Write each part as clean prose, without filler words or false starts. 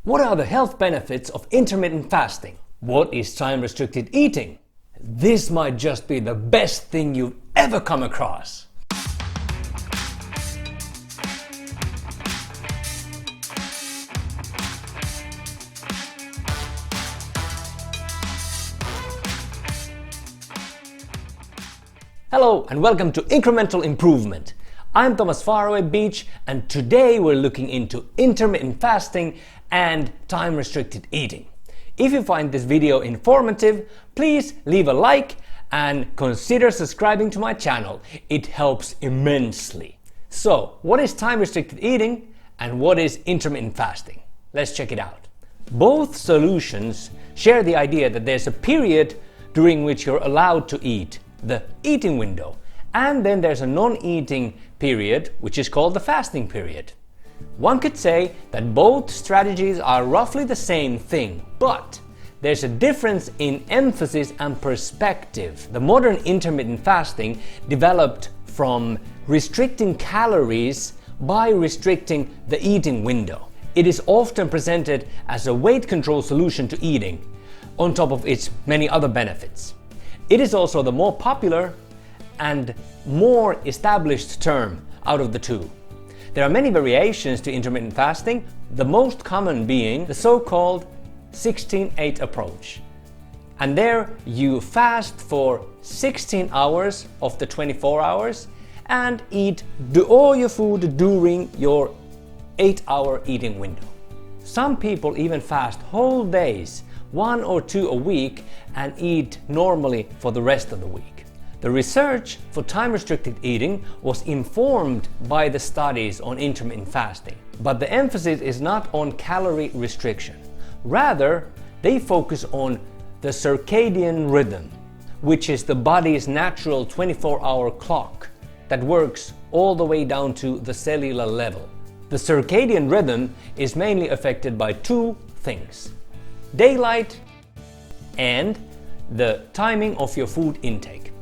What are the health benefits of intermittent fasting? What is time-restricted eating? This might just be the best thing you've ever come across. Hello and welcome to Incremental Improvement. I'm Thomas Faraway Beach and today we're looking into intermittent fasting and time-restricted eating. If you find this video informative, please leave a like and consider subscribing to my channel. It helps immensely. So, what is time-restricted eating and what is intermittent fasting? Let's check it out. Both solutions share the idea that there's a period during which you're allowed to eat, the eating window, and then there's a non-eating period which is called the fasting period. One could say that both strategies are roughly the same thing, but there's a difference in emphasis and perspective. The modern intermittent fasting developed from restricting calories by restricting the eating window. It is often presented as a weight control solution to eating, on top of its many other benefits. It is also the more popular and more established term out of the two. There are many variations to intermittent fasting, the most common being the so-called 16-8 approach. And there you fast for 16 hours of the 24 hours and eat all your food during your 8-hour eating window. Some people even fast whole days, 1 or 2 a week, and eat normally for the rest of the week. The research for time-restricted eating was informed by the studies on intermittent fasting, but the emphasis is not on calorie restriction. Rather, they focus on the circadian rhythm, which is the body's natural 24-hour clock that works all the way down to the cellular level. The circadian rhythm is mainly affected by two things: daylight and the timing of your food intake.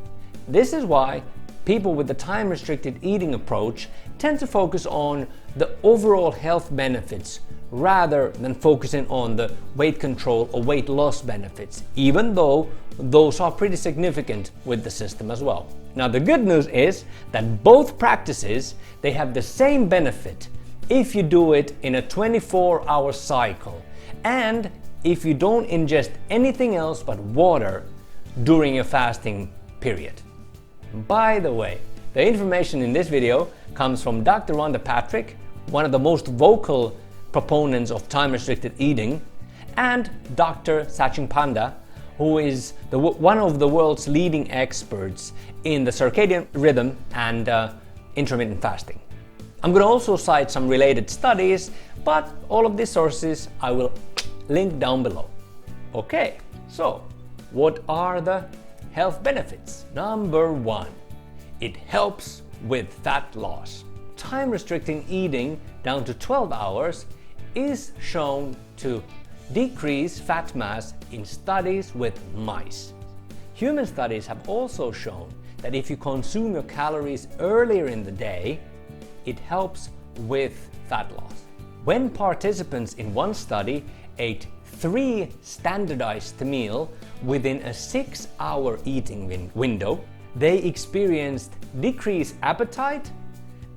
This is why people with the time-restricted eating approach tend to focus on the overall health benefits rather than focusing on the weight control or weight loss benefits, even though those are pretty significant with the system as well. Now, the good news is that both practices, they have the same benefit if you do it in a 24-hour cycle and if you don't ingest anything else but water during a fasting period. By the way, the information in this video comes from Dr. Rhonda Patrick, one of the most vocal proponents of time-restricted eating, and Dr. Satchin Panda, who is one of the world's leading experts in the circadian rhythm and intermittent fasting. I'm going to also cite some related studies, but all of these sources I will link down below. Okay, so what are the health benefits? Number 1, it helps with fat loss. Time-restricting eating down to 12 hours is shown to decrease fat mass in studies with mice. Human studies have also shown that if you consume your calories earlier in the day, it helps with fat loss. When participants in one study ate 3 standardized meals within a 6-hour eating window, they experienced decreased appetite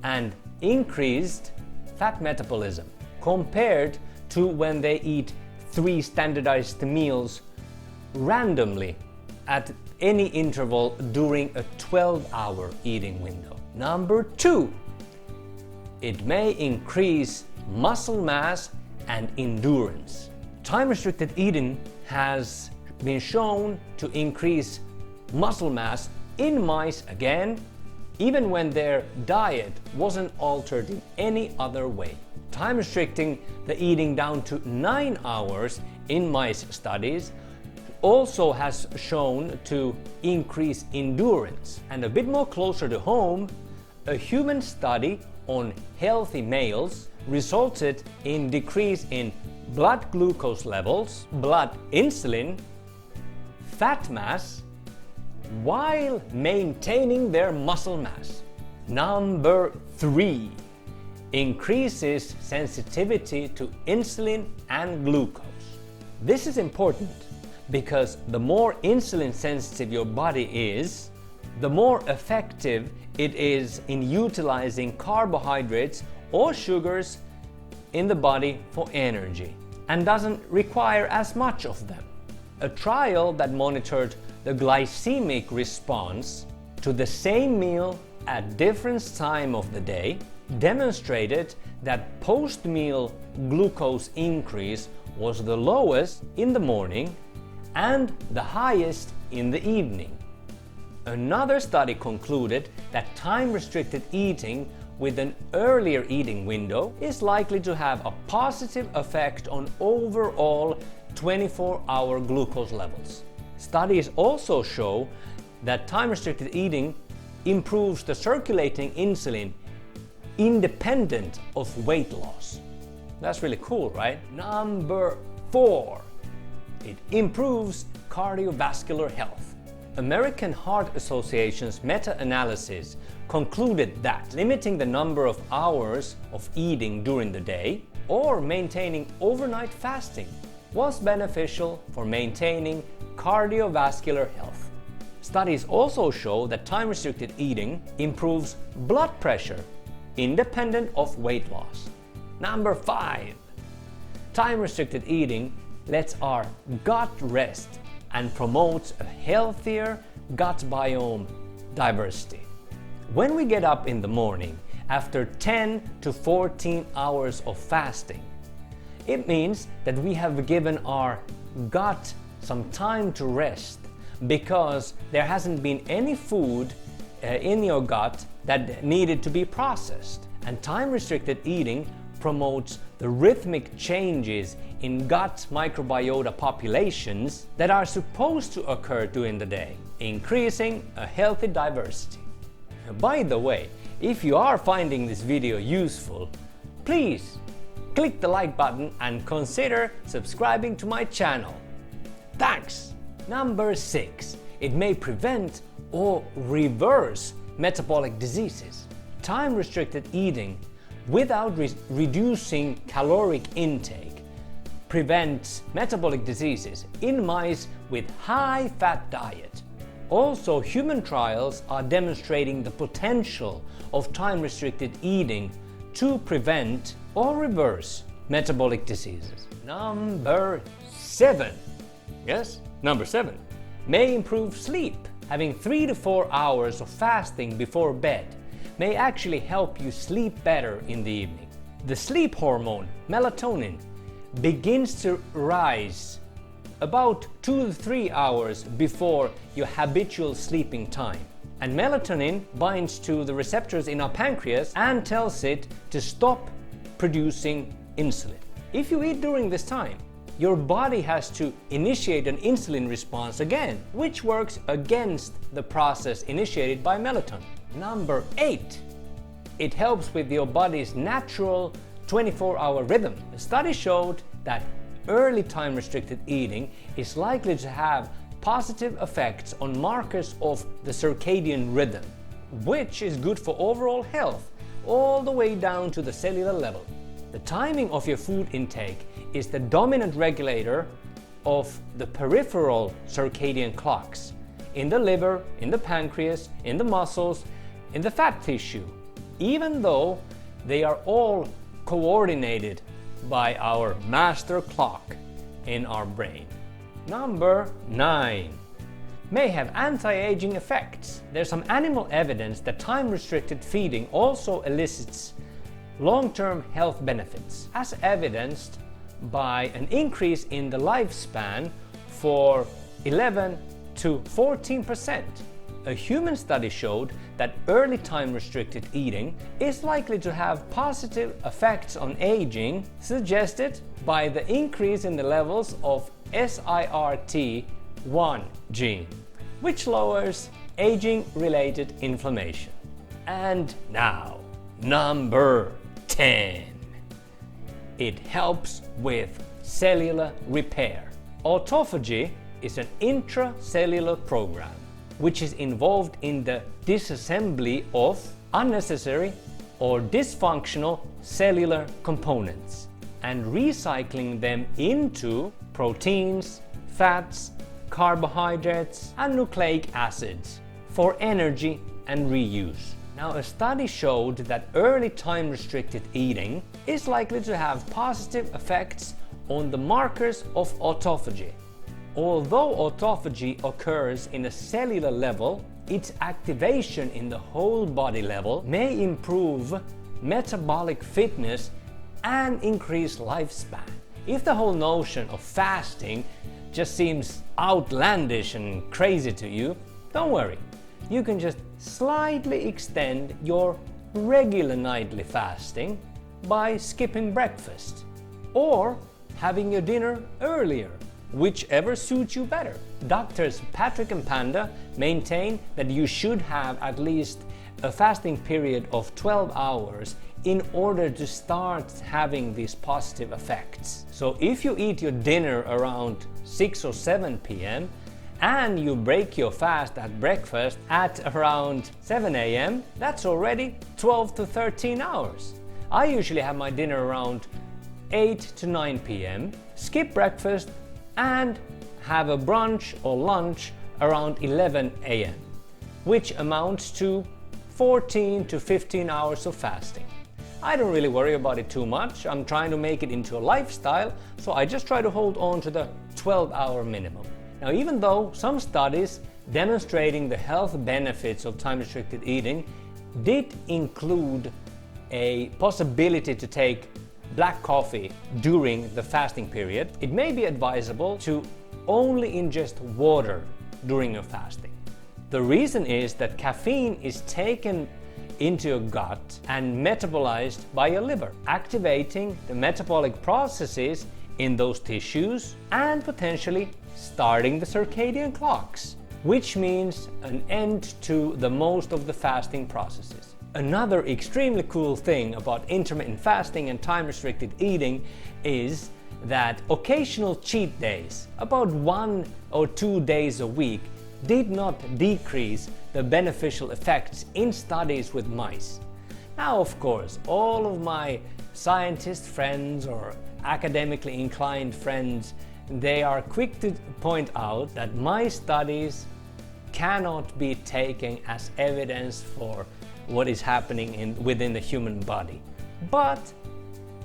and increased fat metabolism compared to when they eat 3 standardized meals randomly at any interval during a 12-hour eating window. Number 2, it may increase muscle mass and endurance. Time-restricted eating has been shown to increase muscle mass in mice again, even when their diet wasn't altered in any other way. Time-restricting the eating down to 9 hours in mice studies also has shown to increase endurance. And a bit more closer to home, a human study on healthy males resulted in decrease in blood glucose levels, blood insulin, fat mass, while maintaining their muscle mass. Number 3, increases sensitivity to insulin and glucose. This is important because the more insulin sensitive your body is, the more effective it is in utilizing carbohydrates or sugars in the body for energy and doesn't require as much of them. A trial that monitored the glycemic response to the same meal at different time of the day demonstrated that post-meal glucose increase was the lowest in the morning and the highest in the evening. Another study concluded that time-restricted eating with an earlier eating window is likely to have a positive effect on overall 24-hour glucose levels. Studies also show that time-restricted eating improves the circulating insulin independent of weight loss. That's really cool, right? Number 4, it improves cardiovascular health. American Heart Association's meta-analysis concluded that limiting the number of hours of eating during the day or maintaining overnight fasting was beneficial for maintaining cardiovascular health. Studies also show that time-restricted eating improves blood pressure independent of weight loss. Number 5, time-restricted eating lets our gut rest and promotes a healthier gut biome diversity. When we get up in the morning after 10 to 14 hours of fasting, it means that we have given our gut some time to rest because there hasn't been any food in your gut that needed to be processed. And time-restricted eating promotes the rhythmic changes in gut microbiota populations that are supposed to occur during the day, increasing a healthy diversity. By the way, if you are finding this video useful, please click the like button and consider subscribing to my channel. Thanks! Number 6, it may prevent or reverse metabolic diseases. Time-restricted eating without reducing caloric intake prevents metabolic diseases in mice with high-fat diet. Also, human trials are demonstrating the potential of time-restricted eating to prevent or reverse metabolic diseases. Number 7. Yes, number 7. May improve sleep. Having 3 to 4 hours of fasting before bed may actually help you sleep better in the evening. The sleep hormone, melatonin, begins to rise about 2 to 3 hours before your habitual sleeping time. And melatonin binds to the receptors in our pancreas and tells it to stop producing insulin. If you eat during this time, your body has to initiate an insulin response again, which works against the process initiated by melatonin. Number 8, it helps with your body's natural 24-hour rhythm. A study showed that early time-restricted eating is likely to have positive effects on markers of the circadian rhythm, which is good for overall health all the way down to the cellular level. The timing of your food intake is the dominant regulator of the peripheral circadian clocks in the liver, in the pancreas, in the muscles, in the fat tissue, even though they are all coordinated by our master clock in our brain. Number 9. May have anti-aging effects. There's some animal evidence that time-restricted feeding also elicits long-term health benefits, as evidenced by an increase in the lifespan for 11 to 14%. A human study showed that early time-restricted eating is likely to have positive effects on aging, suggested by the increase in the levels of SIRT1 gene, which lowers aging-related inflammation. And now, number 10. It helps with cellular repair. Autophagy is an intracellular program which is involved in the disassembly of unnecessary or dysfunctional cellular components and recycling them into proteins, fats, carbohydrates and nucleic acids for energy and reuse. Now, a study showed that early time-restricted eating is likely to have positive effects on the markers of autophagy. Although autophagy occurs in a cellular level, its activation in the whole body level may improve metabolic fitness and increase lifespan. If the whole notion of fasting just seems outlandish and crazy to you, don't worry. You can just slightly extend your regular nightly fasting by skipping breakfast or having your dinner earlier, whichever suits you better. Doctors Patrick and Panda maintain that you should have at least a fasting period of 12 hours in order to start having these positive effects. So if you eat your dinner around 6 or 7 p.m. and you break your fast at breakfast at around 7 a.m., that's already 12 to 13 hours. I usually have my dinner around 8 to 9 p.m., skip breakfast and have a brunch or lunch around 11 a.m., which amounts to 14 to 15 hours of fasting. I don't really worry about it too much. I'm trying to make it into a lifestyle, so I just try to hold on to the 12-hour minimum. Now, even though some studies demonstrating the health benefits of time-restricted eating did include a possibility to take black coffee during the fasting period, it may be advisable to only ingest water during your fasting. The reason is that caffeine is taken into your gut and metabolized by your liver, activating the metabolic processes in those tissues and potentially starting the circadian clocks, which means an end to the most of the fasting processes. Another extremely cool thing about intermittent fasting and time-restricted eating is that occasional cheat days, about 1 or 2 days a week, did not decrease the beneficial effects in studies with mice. Now, of course, all of my scientist friends or academically inclined friends, they are quick to point out that my studies cannot be taken as evidence for what is happening within the human body. But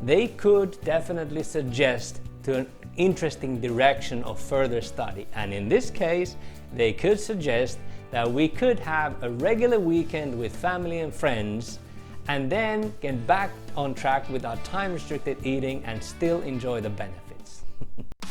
they could definitely suggest to an interesting direction of further study. And in this case, they could suggest that we could have a regular weekend with family and friends and then get back on track with our time-restricted eating and still enjoy the benefits.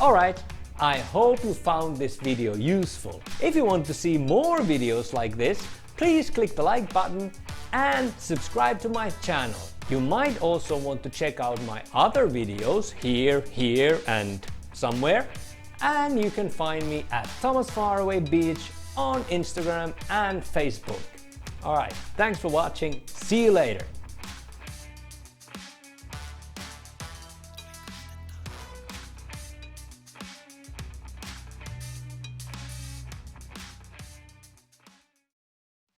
Alright, I hope you found this video useful. If you want to see more videos like this, please click the like button and subscribe to my channel. You might also want to check out my other videos here and somewhere. And you can find me at Thomas Faraway Beach on Instagram and Facebook. Alright, thanks for watching. See you later.